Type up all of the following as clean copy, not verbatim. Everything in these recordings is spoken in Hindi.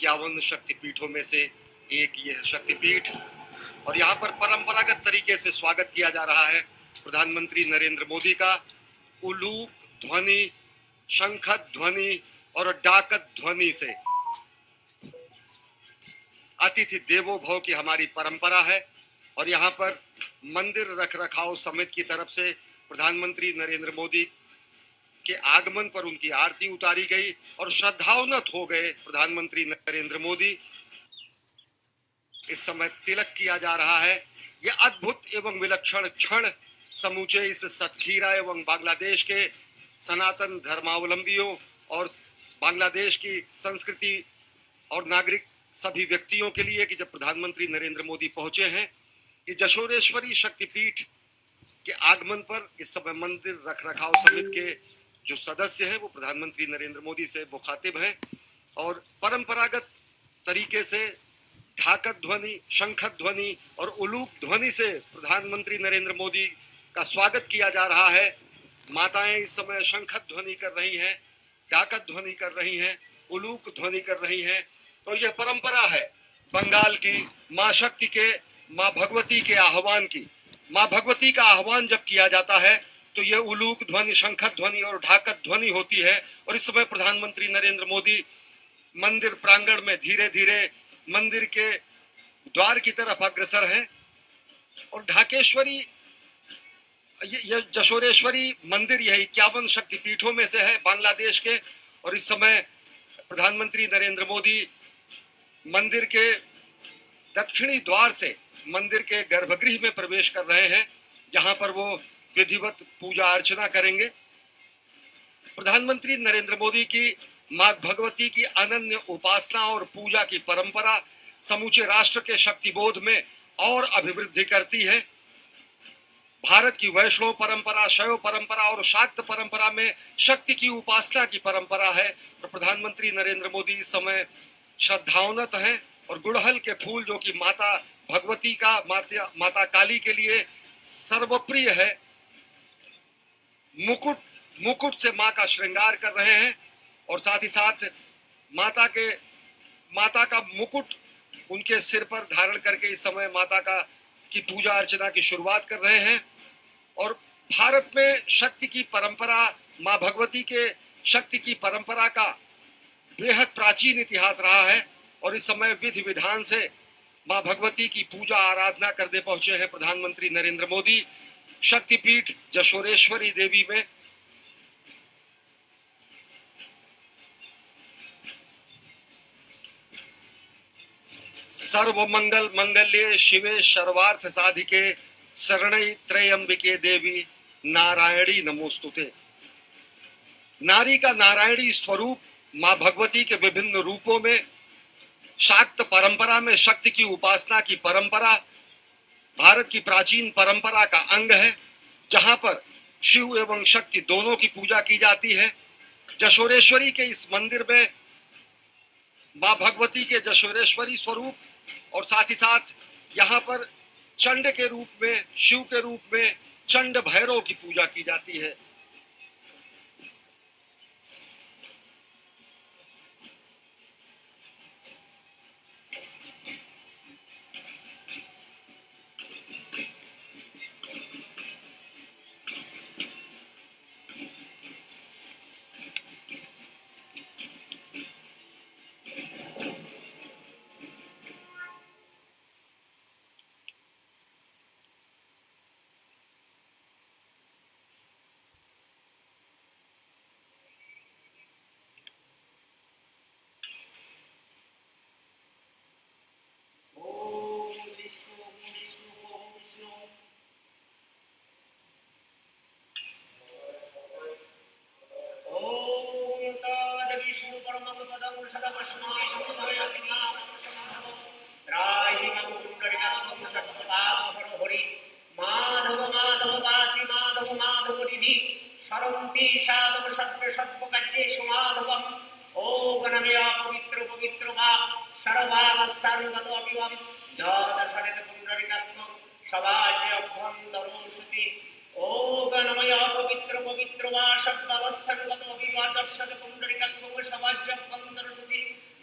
51 शक्तिपीठों में से एक यह शक्तिपीठ, और यहाँ पर परंपरागत तरीके से स्वागत किया जा रहा है प्रधानमंत्री नरेंद्र मोदी का। उलूक ध्वनि, शंखत ध्वनि और डाकत ध्वनि से। अतिथि देवो भव की हमारी परंपरा है और यहाँ पर मंदिर रखरखाव समिति की तरफ से प्रधानमंत्री नरेंद्र मोदी के आगमन पर उनकी आरती उतारी गई और श्रद्धावनत हो गए प्रधानमंत्री नरेंद्र मोदी। इस समय तिलक किया जा रहा है। यह अद्भुत एवं विलक्षण क्षण समूचे इस सतखीरा एवं बांग्लादेश के सनातन धर्मावलंबियों और बांग्लादेश की संस्कृति और नागरिक सभी व्यक्तियों के लिए कि जब प्रधानमंत्री नरेंद्र मोदी पहुंचे हैं। इस जशोरेश्वरी शक्तिपीठ के आगमन पर इस समय मंदिर रखरखाव समिति के जो सदस्य हैं वो प्रधानमंत्री नरेंद्र मोदी से मुखातिब हैं और परंपरागत तरीके से ढाकत ध्वनि, शंखत ध्वनि और उलूक ध्वनि से प्रधानमंत्री नरेंद्र मोदी का स्वागत किया जा रहा है। माताएं इस समय शंखत ध्वनि कर रही हैं, ढाकत ध्वनि कर रही हैं, उलूक ध्वनि कर रही हैं। तो यह परंपरा है बंगाल की माँ शक्ति के, माँ भगवती के आह्वान की। माँ भगवती का आह्वान जब किया जाता है तो यह उलूक ध्वनि, शंखत ध्वनि और ढाकत ध्वनि होती है। और इस समय प्रधानमंत्री नरेंद्र मोदी मंदिर प्रांगण में धीरे धीरे मंदिर के द्वार की तरफ अग्रसर हैं और ढाकेश्वरी, यह जशोरेश्वरी मंदिर यह 51 शक्तिपीठों में से है बांग्लादेश के। और इस समय प्रधानमंत्री नरेंद्र मोदी मंदिर के दक्षिणी द्वार से मंदिर के गर्भगृह में प्रवेश कर रहे हैं, जहां पर वो विधिवत पूजा अर्चना करेंगे। प्रधानमंत्री नरेंद्र मोदी की मां भगवती की अनन्य उपासना और पूजा की परंपरा समूचे राष्ट्र के शक्तिबोध में और अभिवृद्धि करती है। भारत की वैष्णव परंपरा, शैव परंपरा और शाक्त परंपरा में शक्ति की उपासना की परंपरा है। और प्रधानमंत्री नरेंद्र मोदी इस समय श्रद्धावनत हैं और गुड़हल के फूल जो कि माता भगवती का, माता काली के लिए सर्वप्रिय है, मुकुट से मां का श्रृंगार कर रहे हैं और साथ ही साथ माता का मुकुट उनके सिर पर धारण करके इस समय माता की पूजा अर्चना की शुरुआत कर रहे हैं। और भारत में शक्ति की परंपरा, मां भगवती के शक्ति की परंपरा का बेहद प्राचीन इतिहास रहा है और इस समय विधि विधान से मां भगवती की पूजा आराधना करने पहुंचे हैं प्रधानमंत्री नरेंद्र मोदी शक्तिपीठ जशोरेश्वरी देवी में। सर्वमंगल मंगल्ये शिवे सर्वार्थ साधिके शरण्ये त्र्यंबिके देवी नारायणी नमोस्तुते। नारी का नारायणी स्वरूप मां भगवती के विभिन्न रूपों में, शाक्त परंपरा में शक्ति की उपासना की परंपरा भारत की प्राचीन परंपरा का अंग है, जहां पर शिव एवं शक्ति दोनों की पूजा की जाती है। जशोरेश्वरी के इस मंदिर में मां भगवती के जशोरेश्वरी स्वरूप और साथ ही साथ यहाँ पर चंड के रूप में, शिव के रूप में चंड भैरव की पूजा की जाती है।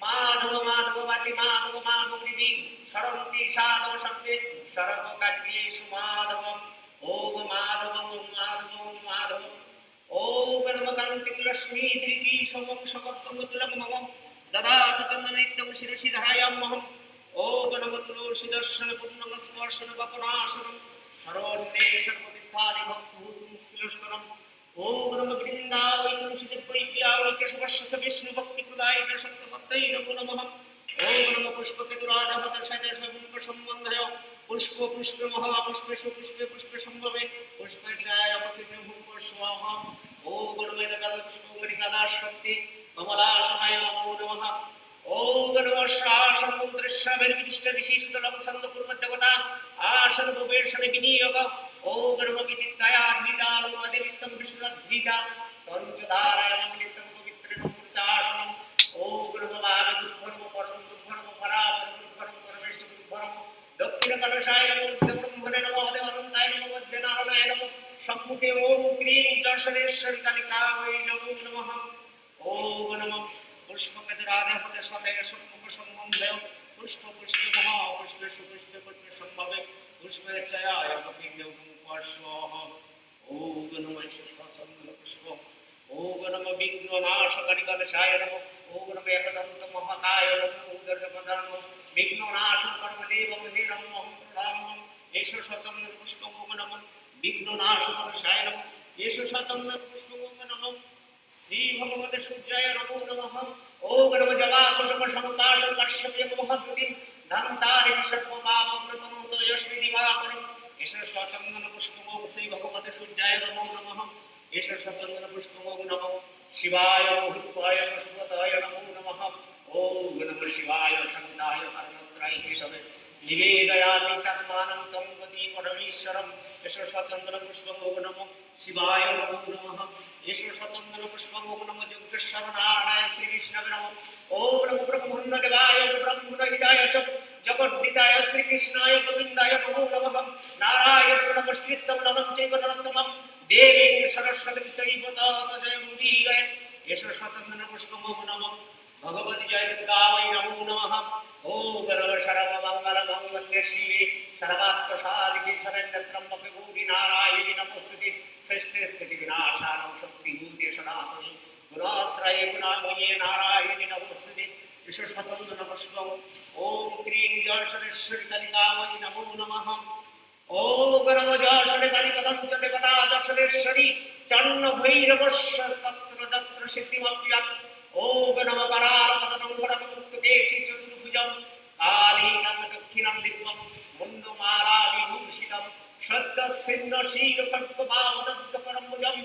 माधव माधव সাধব সর্বে সর্বকার্যেষু মাধবম ওম মাধবম মাধবম মাধবম ওম গর্ভকান্তিং লক্ষ্মী ধৃতি সমম সমত্তমতুলম মম দদাত চন্দনিত্যং শিরসি ধারয়াম্যহম ওম গণমতুলসি দর্শন পুণ্যং স্পর্শন পাপনাশনম শরণ্যে সর্ববিদ্যানি ভক্তভূতুং মুক্তিলস্করম ওম নমঃ বৃন্দাবৈ তুলসীদেবৈ প্রিয়াবৈ কেশবস্য বিষ্ণু ভক্তি প্রদায় সত্যপত্তৈ নমো নমঃ ওম নমঃ পুষ্পকেতুরাজভত সদর্শন সম্বন্ধয় পুষ্প পুষ্পে মহাপুষ্পে সুপুষ্পে পুষ্পে সম্ভবে পুষ্পে চায় অপকৃত ভূপ স্বাহা ওম গণমেদকাল পুষ্পমরিকাদা শক্তি কমলাসনায় নমো নমঃ ওম নমঃ মন্ত্রস্যাবের বিশিষ্ট বিশেষতলম সন্দপূর্ব দেবতা আসন ভূপেশনে বিনিয়োগ ওম নমঃ বিদিতায়া ধৃতালুমাদেবিত্তম বিষ্ণুদ্ধিতা তঞ্চধারায় মঙ্গলিতম পবিত্রেণ পুরুষাসনম ওম নমঃ ভাগদুর্ভর্ম পরম দুর্ভর্ম পরাপর দুর্ভর্ম পরমেশ দুর্ভর্ম দক্ষিণ কলশায় নমো ব্রহ্মণে নমঃ দেবানন্দায় নমঃ মধ্যে নারায়ণায় নমঃ সম্মুখে ওম ক্রিং দর্শনেশ্বরী কালিকায় নমো নমঃ ওম নমঃ পুষ্পকেতুরাজভত সদর্শন সম্বন্ধয় পুষ্প পুষ্পে মহাপুষ্পে সুপুষ্পে পুষ্পে সম্ভবে পুষ্পে চায় অপকৃত ভূপ স্বাহা ওম নমঃ সচন্দন পুষ্প ওম নমঃ বিঘ্ননাশকারী কলশায় নমঃ ওম নমঃ একদন্ত মহাকায় নমঃ উদরপদান বিঘ্ননাশং কর্মদেবং হে নমঃ প্রণামঃ এষ সচন্দন পুষ্প ওম নমঃ বিঘ্ননাশক কলশায় নমঃ এষ সচন্দন পুষ্প ওম নমঃ শ্রী ভগবতে সূর্যায় নমো নমঃ ওম নমঃ জবাকুসুম সংকাশং কাশ্যপে মহদ্যুতিম ধান্তারি সর্বপাপং নমোতো যস্মি দিবাকরম এষ সচন্দন পুষ্প ওম শ্রী ভগবতে সূর্যায় নমো নমঃ এষ সচন্দন পুষ্প ওম নমঃ শিবায় ভূপায় পশুপতায় নমো নমঃ ওম নমঃ শিবায় শান্তায় কর্ণত্রায় কেশবে নিবেদয়ামি চাত্মানং তং পতি পরমেশ্বরম এষ সচন্দন পুষ্প ওম নমঃ শিবায় নমো নমঃ এষ সচন্দন পুষ্প ওম নমঃ যোগেশ্বর নারায়ণ শ্রীকৃষ্ণায় নমঃ ওম নমঃ ব্রহ্মণ্য দেবায় ব্রহ্মণহিতায় চ জগদ্ধিতায় শ্রীকৃষ্ণায় গোবিন্দায় নমো নমঃ নারায়ণ নমস্কৃত্যং নমঃ চৈব নরোত্তমং দেবীং সরস্বতীং চৈব তৎ মুদীরয়ে এষ সচন্দন পুষ্প ওম নমঃ ভগবতি জয় দুর্গায় নমো নমঃ ওম গর্ভ সর্বমঙ্গল মঙ্গলে শিবে সর্বাত্মসাধিকে শরণ্যত্রম্বকে গৌরী নারায়ণী নমস্তুতে শ্রেষ্ঠে স্থিতি বিনাশানং শক্তিভূতে সনাতনে গুণাশ্রয়ে গুণাময়ে নারায়ণী নমস্তুতে এষ সচন্দন পুষ্প ওম ক্রিং জয় সরেশ্বরী কালিকাময়ী নমো নমঃ ওম গর্ভ জয় সরে কালিকদঞ্চ দেবতা দর্শনেশ্বরী চন্ন ভৈরবস্য তত্র যত্র সিদ্ধিমপ্রিয়াৎ ওম নমঃ পরারপদনং ঘটমুক্তকে চতুর্ভুজং কালীনাম দক্ষিণাম দিব্যং মুন্ডমালা বিভূষিতম সদ্গৎসিন্দশীল খড্গবাহুদগ্ধকরম্বুজম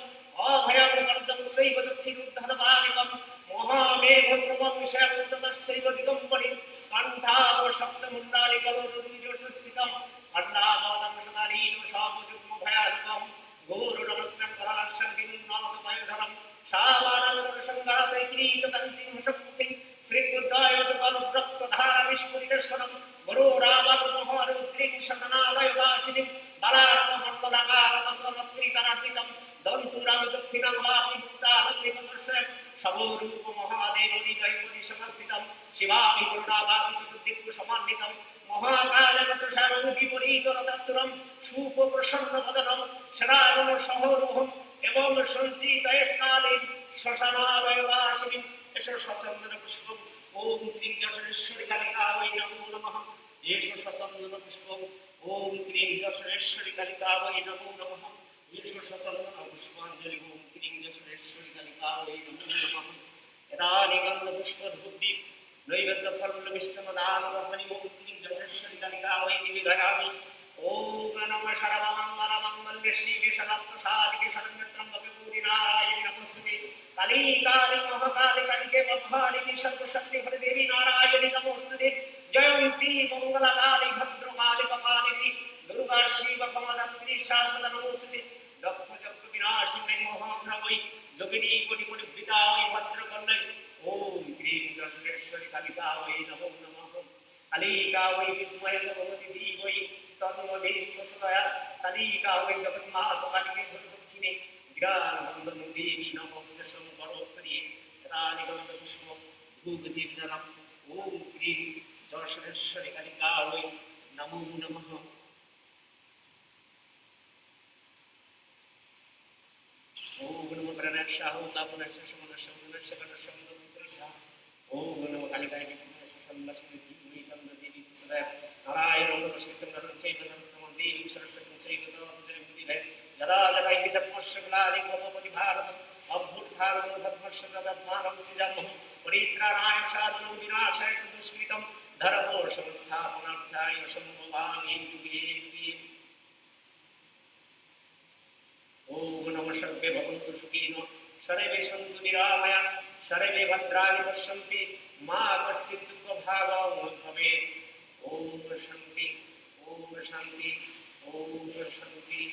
অভয়ং বরদং শৈব দক্ষিণোদ্ধরবালিকম মহামেঘপ্রভং বিষয়মুক্তদর্শৈব দিগম্বরী কণ্ঠাব সপ্তমুণ্ডালিকলোরুজোষস্থিতম কণ্ঠাবদং সদালীন শাবযুগ্ম ভয়ারূপম ঘোরনমস্যং করালস্যং বিনুন্নাদপায়ধরম শাবানাঙ্গর সংঘাতৈক্রীত কাঞ্চিং হসম্মুখে শ্রীবুদ্ধায় কালব্রক্ত ধারা বিস্ফুরিতস্বরম গুরু রাবণ মহারুদ্রিং শতনালয় বাসিনীম বালার্কমণ্ডলাকারমসলত্রিকারাধিতম দন্তুরাম দক্ষিণাং বাপি মুক্তারণ্যপদর্শন শবরূপ মহাদেব হৃদয় পরিসমস্থিতম শিবামি করুণাভাবি চতুর্দিক্কু সমান্বিতম মহাকালমচসারং বিপরীত রতাত্তুরম সুপ প্রসন্ন বদনম সদানম সহরোহম এবং সঞ্চিতয়েৎ কালীন শ্মশানালয় বাসিনীম এষ সচন্দন পুষ্প ওম ক্রিং যশোরেশ্বরী কালিকায় নমো নমঃ এষ সচন্দন পুষ্প ওম ক্রিং যশোরেশ্বরী কালিকায় নমো নমঃ এষ সচন্দন পুষ্পাঞ্জলি ওম ক্রিং যশোরেশ্বরী কালিকায় নমো নমঃ এদানি গন্ধ পুষ্প ধূপদীপ নৈবেদ্য ফলমিষ্টমদান ব্রহ্মণি ওম ক্রিং যশোরেশ্বরী কালিকায় নিবেদয়ামি ওম নমঃ সর্বমঙ্গল মঙ্গলে শিবে সর্বাত্মসাধিকে শরণ্যত্রম্বকে গৌরী নারায়ণী নমস্তুতে কালী কালী মহাকালী কালিকে পদ্মালিনী সর্বশক্তি হরে দেবী নারায়ণী নমস্তুতে জয়ন্তী মঙ্গলা কালী ভদ্রকালী কপালিনী দুর্গা শিব ক্ষমাদাত্রী শারদা নমস্তুতে দক্ষ যজ্ঞ বিনাশিনী মহাভ্রমৈ যোগিনী কোটি কোটি বৃতায় ভদ্রকন্যৈ ওম ক্রিং যশোরেশ্বরী কালিকায় নমো নমঃ কালিকায় বিদ্মহে ভগবতী ধীমহি তন্মধ্যে প্রসদয়া কালিকায় জগন্মাতা কালিকে দক্ষিণে বিরাজমান দেবী নমস্তে শঙ্করপ্রিয়ে রানীগন্ধ পুষ্প ধূপদীপ নম ওম ক্রিং যশোরেশ্বরী কালিকায় नमो नमः। ओम नमो प्रणक्षाः तापनश्च शमनश्च मनश्च कनश्च मनोकृष्णः। ओम नमो कालिकाय विद्महे लक्ष्मी धीमहि तन्नो देवी प्रचोदयात्। नारायणं नमस्कृत्य नरं चैव नरोत्तमं देवीं सरस्वतीं चैव तस्मै यदा यदा हि धर्मस्य ग्लानिं भवति भारतम् अभ्युत्थानं धर्मस्य तदात्मानं सृजाम्यहं। परित्राणाय साधनं विनाशाय सुदुष्कृतं धर्मो संस्थापनार्थाय सम्भवामि युगे युगे। ओम नमः सर्वे भवन्तु सुखिनो सर्वे सन्तु निरामया सर्वे भद्राणि पश्यन्ति मा कश्चित् दुःखभाग् भवेत्। ओम शान्ति ओम शान्ति ओम शान्ति।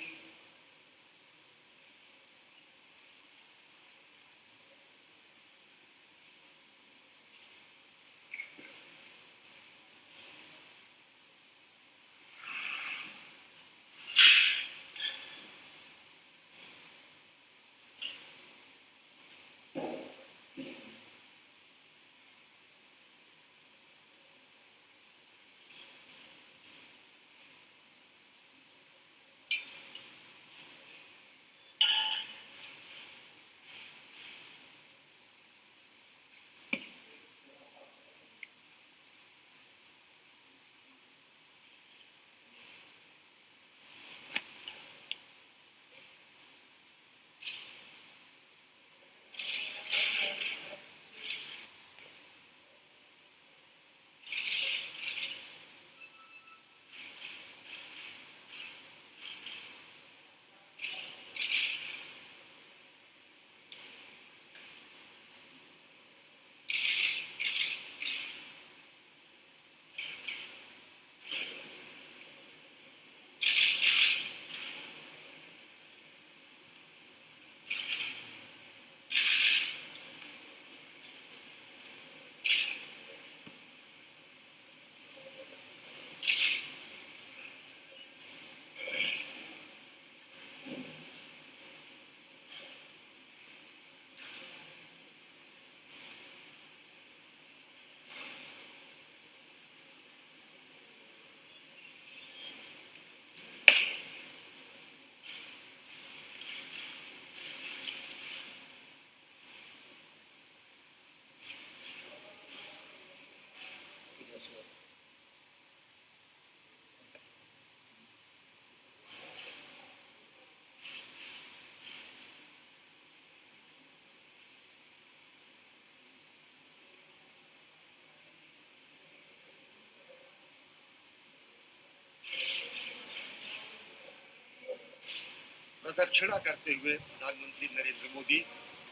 प्रदक्षिणा करते हुए प्रधानमंत्री नरेंद्र मोदी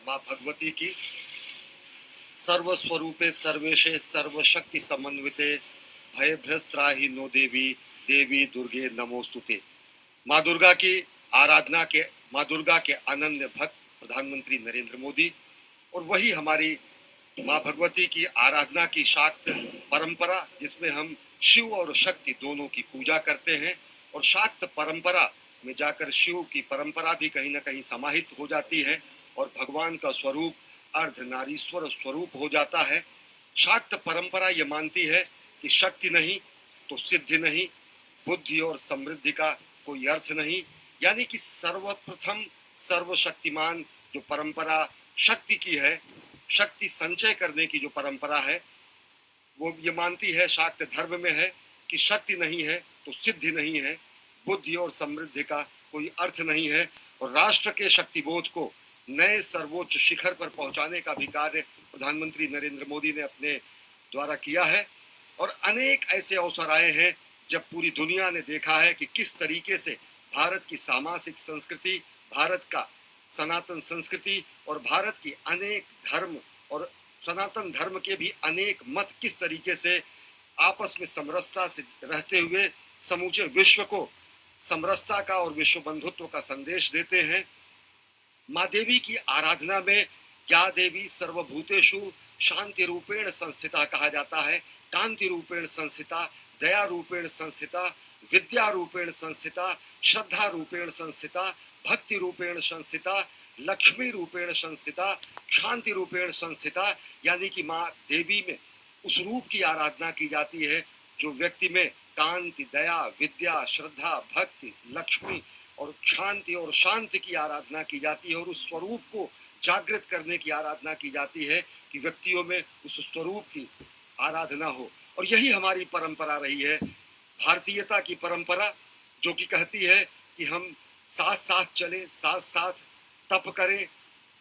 मां भगवती की सर्वस्वरूपे सर्वेशे सर्वशक्ति समन्विते भयभ्यस्त्राहि नो देवी देवी दुर्गे नमोस्तुते। मां दुर्गा की आराधना के मां दुर्गा के अनन्य भक्त प्रधानमंत्री नरेंद्र मोदी और वही हमारी मां भगवती की आराधना की शाक्त परंपरा, जिसमें हम शिव और शक्ति दोनों की पूजा करते हैं और शाक्त परंपरा में जाकर शिव की परंपरा भी कहीं ना कहीं समाहित हो जाती है और भगवान का स्वरूप अर्धनारीश्वर स्वरूप हो जाता है। शाक्त परंपरा ये मानती है कि शक्ति नहीं तो सिद्धि नहीं, बुद्धि और समृद्धि का कोई अर्थ नहीं, यानी कि सर्वप्रथम सर्वशक्तिमान जो परंपरा शक्ति की है, शक्ति संचय करने की जो परंपरा है, वो ये मानती है, शाक्त धर्म में है कि शक्ति नहीं है तो सिद्धि नहीं है, बुद्धि और समृद्धि का कोई अर्थ नहीं है। और राष्ट्र के शक्तिबोध को नए सर्वोच्च शिखर पर पहुंचाने का भी कार्य प्रधानमंत्री नरेंद्र मोदी ने अपने द्वारा किया है। और अनेक ऐसे अवसर आए हैं जब पूरी दुनिया ने देखा है कि किस तरीके से भारत की सामाजिक संस्कृति, भारत का सनातन संस्कृति और भारत की अनेक धर्म और सनातन धर्म के भी अनेक मत किस तरीके से आपस में समरसता से रहते हुए समूचे विश्व को समरसता का और विश्व बंधुत्व का संदेश देते हैं। माँ देवी की आराधना में या देवी सर्वभूतेषु शांति रूपेण संस्थिता कहा जाता है, कांति रूपेण संस्थिता, दया रूपेण संस्थिता, विद्या रूपेण संस्थिता, श्रद्धा रूपेण संस्थिता, भक्ति रूपेण संस्थिता, लक्ष्मी रूपेण संस्थिता, शांति रूपेण संस्थिता, यानी कि माँ देवी में उस रूप की आराधना की जाती है जो व्यक्ति में कांति, दया, विद्या, श्रद्धा, भक्ति, लक्ष्मी और शांति और शांति की आराधना की जाती है और उस स्वरूप को जागृत करने की आराधना की जाती है कि व्यक्तियों में उस स्वरूप की आराधना हो। और यही हमारी परंपरा रही है, भारतीयता की परंपरा, जो कि कहती है कि हम साथ साथ चलें, साथ साथ तप करें,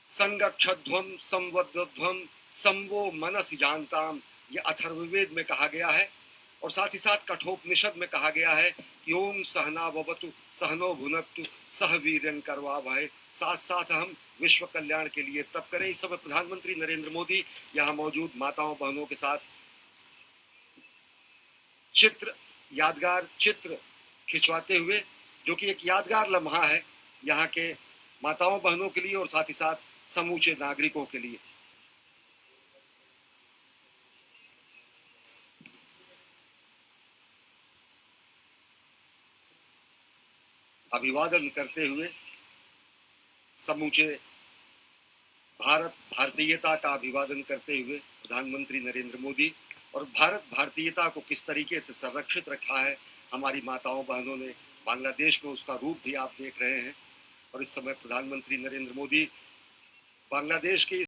संगक्षध्वम संवद्धध्वम संवो मनस जानताम, ये अथर्ववेद में कहा गया है। और साथ ही साथ कठोपनिषद में कहा गया है कि ओम सहना भवतु सहनो भुनक्तु सह वीर्यं करवावहै, साथ साथ हम विश्व कल्याण के लिए तप करें। इस समय प्रधानमंत्री नरेंद्र मोदी यहाँ मौजूद माताओं बहनों के साथ यादगार चित्र खिंचवाते हुए, जो कि एक यादगार लम्हा है यहाँ के माताओं बहनों के लिए और साथ ही साथ समूचे नागरिकों के लिए। अभिवादन करते हुए समूचे भारतीयता का अभिवादन करते हुए प्रधानमंत्री नरेंद्र मोदी, और भारतीयता को किस तरीके से संरक्षित रखा है हमारी माताओं बहनों ने बांग्लादेश में, उसका रूप भी आप देख रहे हैं। और इस समय प्रधानमंत्री नरेंद्र मोदी बांग्लादेश के